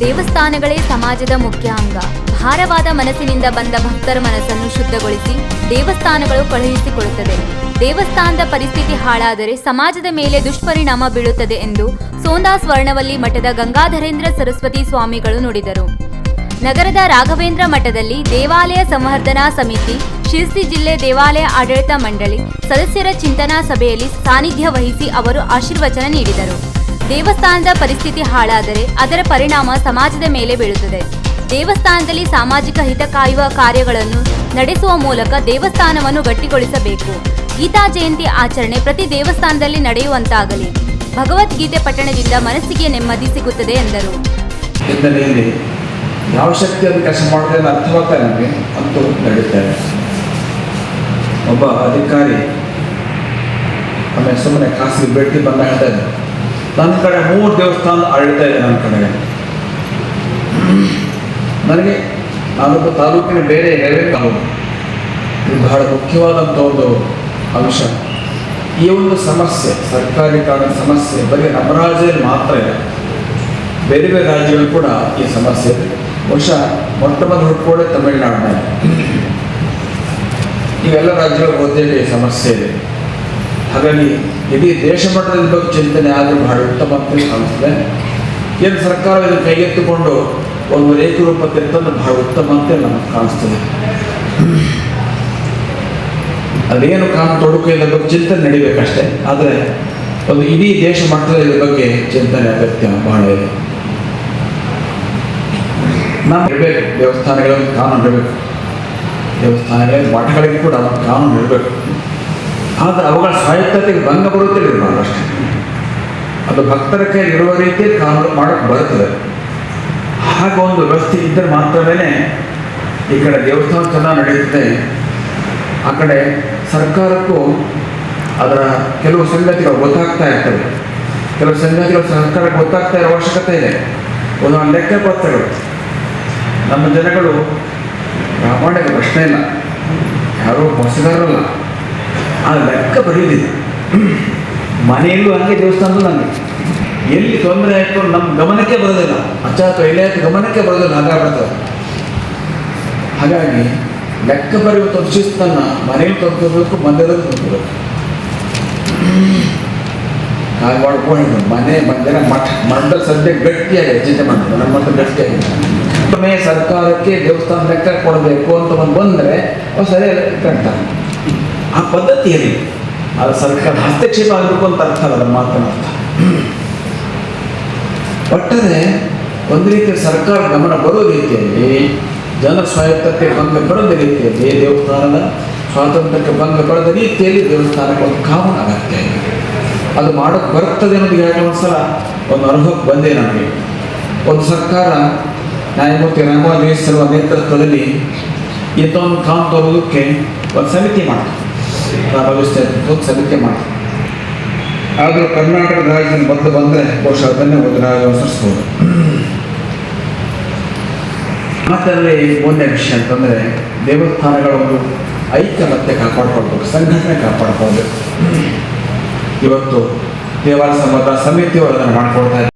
ದೇವಸ್ಥಾನಗಳೇ ಸಮಾಜದ ಮುಖ್ಯ ಅಂಗ. ಭಾರವಾದ ಮನಸ್ಸಿನಿಂದ ಬಂದ ಭಕ್ತರ ಮನಸ್ಸನ್ನು ಶುದ್ಧಗೊಳಿಸಿ ದೇವಸ್ಥಾನಗಳು ಕಳುಹಿಸಿಕೊಡುತ್ತದೆ. ದೇವಸ್ಥಾನದ ಪರಿಸ್ಥಿತಿ ಹಾಳಾದರೆ ಸಮಾಜದ ಮೇಲೆ ದುಷ್ಪರಿಣಾಮ ಬೀಳುತ್ತದೆ ಎಂದು ಸೋಂದಾ ಸ್ವರ್ಣವಲ್ಲಿ ಮಠದ ಗಂಗಾಧರೇಂದ್ರ ಸರಸ್ವತಿ ಸ್ವಾಮಿಗಳು ನುಡಿದರು. ನಗರದ ರಾಘವೇಂದ್ರ ಮಠದಲ್ಲಿ ದೇವಾಲಯ ಸಂವರ್ಧನಾ ಸಮಿತಿ, ಶಿರಸಿ ಜಿಲ್ಲೆ ದೇವಾಲಯ ಆಡಳಿತ ಮಂಡಳಿ ಸದಸ್ಯರ ಚಿಂತನಾ ಸಭೆಯಲ್ಲಿ ಸಾನ್ನಿಧ್ಯ ವಹಿಸಿ ಅವರು ಆಶೀರ್ವಚನ ನೀಡಿದರು. ದೇವಸ್ಥಾನದ ಪರಿಸ್ಥಿತಿ ಹಾಳಾದರೆ ಅದರ ಪರಿಣಾಮ ಸಮಾಜದ ಮೇಲೆ ಬೀಳುತ್ತದೆ. ದೇವಸ್ಥಾನದಲ್ಲಿ ಸಾಮಾಜಿಕ ಹಿತ ಕಾಯುವ ಕಾರ್ಯಗಳನ್ನು ನಡೆಸುವ ಮೂಲಕ ದೇವಸ್ಥಾನವನ್ನು ಗಟ್ಟಿಗೊಳಿಸಬೇಕು. ಗೀತಾ ಜಯಂತಿ ಆಚರಣೆ ಪ್ರತಿ ದೇವಸ್ಥಾನದಲ್ಲಿ ನಡೆಯುವಂತಾಗಲಿ. ಭಗವದ್ಗೀತೆ ಪಠಣದಿಂದ ಮನಸ್ಸಿಗೆ ನೆಮ್ಮದಿ ಸಿಗುತ್ತದೆ ಎಂದರು. ಯಾವ ಶಕ್ತಿಯನ್ನು ಕೆಲಸ ಮಾಡಿದ್ರೆ ಅರ್ಥವಾಗ್ತಾ ನಮಗೆ ಅಂತೂ ನಡೀತಾರೆ. ಒಬ್ಬ ಅಧಿಕಾರಿ ನಮ್ಮ ಸುಮ್ಮನೆ ಖಾಸಗಿ ಭೇಟಿ ಬಂದ ಹೇಳ್ತಾರೆ, ನನ್ನ ಕಡೆ 3 ದೇವಸ್ಥಾನ ಆಡಳಿತ ಇದೆ. ನನ್ನ ಕಡೆಗೆ ನನಗೆ ನಾನೊಬ್ಬ ತಾಲೂಕಿನ ಬೇರೆ ಹೇಳಬೇಕಾಗುವುದು. ಇದು ಬಹಳ ಮುಖ್ಯವಾದಂಥ ಒಂದು ಅಂಶ. ಈ ಒಂದು ಸಮಸ್ಯೆ, ಸರ್ಕಾರಿ ಕಾರಣದ ಸಮಸ್ಯೆ ಬರೀ ನಮ್ಮ ರಾಜ್ಯದಲ್ಲಿ ಮಾತ್ರ ಇದೆ, ಬೇರೆ ಬೇರೆ ರಾಜ್ಯಗಳು ಕೂಡ ಈ ಸಮಸ್ಯೆ ಇದೆ. ಬಹುಶಃ ಮೊಟ್ಟ ಮೊದಲು ಹುಟ್ಟುಕೊಳ್ಳೆ ತಮಿಳುನಾಡಿನಲ್ಲಿ, ಈಗೆಲ್ಲ ರಾಜ್ಯಗಳ ಬಹುತೇಕ ಈ ಸಮಸ್ಯೆ ಇದೆ. ಹಾಗಾಗಿ ಇಡೀ ದೇಶ ಮಟ್ಟದ ಬಗ್ಗೆ ಚಿಂತನೆ ಆದರೂ ಬಹಳ ಉತ್ತಮ ಅಂತ ಕಾಣಿಸ್ತದೆ. ಏನು ಸರ್ಕಾರ ಇದನ್ನು ಕೈಗೆತ್ತಿಕೊಂಡು ಒಂದು ಏಕರೂಪಕ್ಕೆ ತಂದು ಬಹಳ ಉತ್ತಮ ಅಂತ ನಮಗೆ ಕಾಣಿಸ್ತದೆ. ಅದೇನು ಕಾನೂನು ತೊಡಕು ಇದರ ಬಗ್ಗೆ ಚಿಂತನೆ ನಡಿಬೇಕಷ್ಟೇ. ಆದರೆ ಒಂದು ಇಡೀ ದೇಶ ಮಟ್ಟದ ಇದ್ರ ಬಗ್ಗೆ ಚಿಂತನೆ ಅಗತ್ಯ ಬಹಳ ಇದೆ. ನಾವು ಇರಬೇಕು, ದೇವಸ್ಥಾನಗಳಲ್ಲಿ ಕಾನೂನು ಇರಬೇಕು, ದೇವಸ್ಥಾನಗಳಲ್ಲಿ ಮಠಗಳಿಗೆ ಕೂಡ ಕಾನೂನು ಇರಬೇಕು. ಆದರೆ ಅವುಗಳ ಸ್ವಾಯತ್ತತೆಗೆ ಭಂಗ ಬರುತ್ತಿಲ್ಲ ಇರಬಾರ್ದು ಅಷ್ಟೇ. ಅದು ಭಕ್ತರ ಕೈ ಇರುವ ರೀತಿಯಲ್ಲಿ ಕಾನೂನು ಮಾಡೋಕ್ಕೆ ಬರುತ್ತದೆ. ಹಾಗೆ ಒಂದು ವ್ಯವಸ್ಥೆ ಇದ್ದರೆ ಮಾತ್ರವೇ ಈ ಕಡೆ ದೇವಸ್ಥಾನ ಚೆನ್ನಾಗಿ ನಡೆಯುತ್ತದೆ, ಆ ಕಡೆ ಸರ್ಕಾರಕ್ಕೂ ಅದರ ಕೆಲವು ಸಂಗತಿಗಳು ಗೊತ್ತಾಗ್ತಾ ಇರ್ತವೆ. ಕೆಲವು ಸಂಗತಿಗಳು ಸರ್ಕಾರಕ್ಕೆ ಗೊತ್ತಾಗ್ತಾ ಇರೋ ಅವಶ್ಯಕತೆ ಇದೆ. ಒಂದೊಂದು ಲೆಕ್ಕಪತ್ರಗಳು ನಮ್ಮ ಜನಗಳು ಪ್ರಾಮಾಣಿಕ ಪ್ರಶ್ನೆ ಇಲ್ಲ, ಯಾರೋ ಮೋಸಗಾರಲ್ಲ, ಆ ಲೆಕ್ಕ ಬರೆಯುವುದಿಲ್ಲ. ಮನೆಯಲ್ಲೂ ಹಂಗೆ, ದೇವಸ್ಥಾನದಲ್ಲೂ ಹಂಗೆ. ಎಲ್ಲಿ ತೊಂದರೆ ಆಯಿತು ನಮ್ಮ ಗಮನಕ್ಕೆ ಬರೋದಿಲ್ಲ, ಅಥವಾ ಇಲಾಖೆ ಗಮನಕ್ಕೆ ಬರೋದಿಲ್ಲ, ಹಾಗಾಗ್ಬಿಡ್ತದೆ. ಹಾಗಾಗಿ ಲೆಕ್ಕ ಬರೆಯುವ ಒಂದು ಶಿಸ್ತನ್ನು ಮನೆಯಲ್ಲಿ ತಂದುಕೋಬೇಕು, ಮಂದಿರದಲ್ಲಿ ತಂದುಕೋಬೇಕು. ಹಾಗೆ ಮಾಡ್ಕೊಂಡು ಮನೆ ಮಂದಿರ ಮಠ ಸದ್ಯ ಗಟ್ಟಿಯಾಗಿ ಚಿಂತೆ ಮಾಡ್ತಾರೆ. ನಮ್ಮ ಮಠ ಗಟ್ಟಿಯಾಗಿದೆ. ಒಮ್ಮೆ ಸರ್ಕಾರಕ್ಕೆ ದೇವಸ್ಥಾನ ಲೆಕ್ಕ ಕೊಡಬೇಕು ಅಂತ ಬಂದರೆ ಅವು ಸರಿಯಾಗಿ ಕಟ್ತಾರೆ. ಆ ಪದ್ಧತಿಯಲ್ಲಿ ಅದು ಸರ್ಕಾರ ಹಸ್ತಕ್ಷೇಪ ಆಗಬೇಕು ಅಂತ ಅರ್ಥ ಅಲ್ಲ ನಮ್ಮ ಮಾತಿನ ಅರ್ಥ. ಒಟ್ಟಾರೆ ಒಂದು ರೀತಿಯ ಸರ್ಕಾರ ಗಮನ ಬರೋ ರೀತಿಯಲ್ಲಿ, ಜನರ ಸ್ವಾಯತ್ತತೆ ಭಂಗ ಬರದ ರೀತಿಯಲ್ಲಿ, ದೇವಸ್ಥಾನದ ಸ್ವಾತಂತ್ರ್ಯಕ್ಕೆ ಭಂಗ ಬರದ ರೀತಿಯಲ್ಲಿ ದೇವಸ್ಥಾನಕ್ಕೆ ಒಂದು ಕಾನೂನು ಅಗತ್ಯ ಇದೆ. ಅದು ಮಾಡೋಕ್ಕೆ ಬರ್ತದೆ ಅನ್ನೋದು ಹೇಳಿ ಒಂದ್ಸಲ ಒಂದು ಅನುಭವಕ್ಕೆ ಬಂದೆ ನಮಗೆ. ಒಂದು ಸರ್ಕಾರ ನ್ಯಾಯಮೂರ್ತಿ ರಾಘವೇಂದ್ರ ನೇತೃತ್ವದಲ್ಲಿ ಇಂಥೊಂದು ಕಾನೂನು ತರೋದಕ್ಕೆ ಒಂದು ಸಮಿತಿ ಮಾಡ್ತಾರೆ, ಒಂದು ಸಮಿತಿ ಮಾಡ್ತಾರೆ. ಆದರೂ ಕರ್ನಾಟಕ ರಾಜ್ಯದಲ್ಲಿ ಮೊದಲು ಬಂದರೆ ಬಹುಶಃ ಅದನ್ನೇ ಒಂದು ರಾಜ್ಯ ಅನುಸರಿಸ್ಬೋದು. ಮಾತಲ್ಲಿ ಮೂರನೇ ವಿಷಯ ಅಂತಂದರೆ ದೇವಸ್ಥಾನಗಳ ಒಂದು ಐಕ್ಯಮತ್ಯ ಕಾಪಾಡ್ಕೊಳ್ಬೇಕು, ಸಂಘಟನೆ ಕಾಪಾಡ್ಕೊಳ್ಬೇಕು. ಇವತ್ತು ದೇವಾಲಯ ಸಂವರ್ಧನಾ ಸಮಿತಿಯವರು ಅದನ್ನು ಮಾಡಿಕೊಡ್ತಾ ಇದ್ದಾರೆ.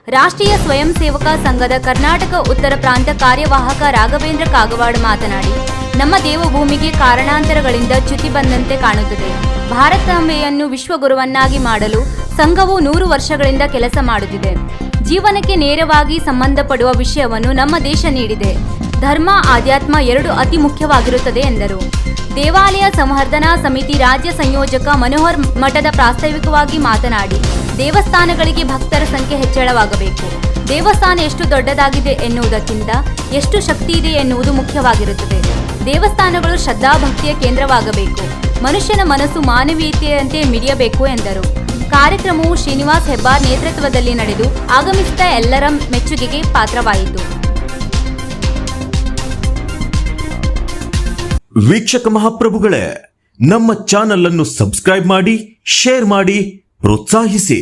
ರಾಷ್ಟ್ರೀಯ ಸ್ವಯಂ ಸೇವಕ ಸಂಘದ ಕರ್ನಾಟಕ ಉತ್ತರ ಪ್ರಾಂತ ಕಾರ್ಯವಾಹಕ ರಾಘವೇಂದ್ರ ಕಾಗವಾಡ ಮಾತನಾಡಿ, ನಮ್ಮ ದೇವಭೂಮಿಗೆ ಕಾರಣಾಂತರಗಳಿಂದ ಚ್ಯುತಿ ಬಂದಂತೆ ಕಾಣುತ್ತದೆ. ಭಾರತಾಂಬೆಯನ್ನು ವಿಶ್ವಗುರುವನ್ನಾಗಿ ಮಾಡಲು ಸಂಘವು 100 ವರ್ಷಗಳಿಂದ ಕೆಲಸ ಮಾಡುತ್ತಿದೆ. ಜೀವನಕ್ಕೆ ನೇರವಾಗಿ ಸಂಬಂಧಪಡುವ ವಿಷಯವನ್ನು ನಮ್ಮ ದೇಶ ನೀಡಿದೆ. ಧರ್ಮ, ಆಧ್ಯಾತ್ಮ 2 ಅತಿ ಮುಖ್ಯವಾಗಿರುತ್ತದೆ ಎಂದರು. ದೇವಾಲಯ ಸಂವರ್ಧನಾ ಸಮಿತಿ ರಾಜ್ಯ ಸಂಯೋಜಕ ಮನೋಹರ್ ಮಠದ ಪ್ರಾಸ್ತಾವಿಕವಾಗಿ ಮಾತನಾಡಿ, ದೇವಸ್ಥಾನಗಳಿಗೆ ಭಕ್ತರ ಸಂಖ್ಯೆ ಹೆಚ್ಚಳವಾಗಬೇಕು. ದೇವಸ್ಥಾನ ಎಷ್ಟು ದೊಡ್ಡದಾಗಿದೆ ಎನ್ನುವುದಕ್ಕಿಂತ ಎಷ್ಟು ಶಕ್ತಿ ಇದೆ ಎನ್ನುವುದು ಮುಖ್ಯವಾಗಿರುತ್ತದೆ. ದೇವಸ್ಥಾನಗಳು ಶ್ರದ್ಧಾಭಕ್ತಿಯ ಕೇಂದ್ರವಾಗಬೇಕು. ಮನುಷ್ಯನ ಮನಸ್ಸು ಮಾನವೀಯತೆಯಂತೆ ಮಿಡಿಯಬೇಕು ಎಂದರು. ಕಾರ್ಯಕ್ರಮವು ಶ್ರೀನಿವಾಸ್ ಹೆಬ್ಬಾರ್ ನೇತೃತ್ವದಲ್ಲಿ ನಡೆದು ಆಗಮಿಸಿದ ಎಲ್ಲರ ಮೆಚ್ಚುಗೆಗೆ ಪಾತ್ರವಾಯಿತು. ವೀಕ್ಷಕ ಮಹಾಪ್ರಭುಗಳೇ, ನಮ್ಮ ಚಾನಲ್ ಅನ್ನು ಸಬ್ಸ್ಕ್ರೈಬ್ ಮಾಡಿ, ಶೇರ್ ಮಾಡಿ, ಪ್ರೋತ್ಸಾಹಿಸಿ.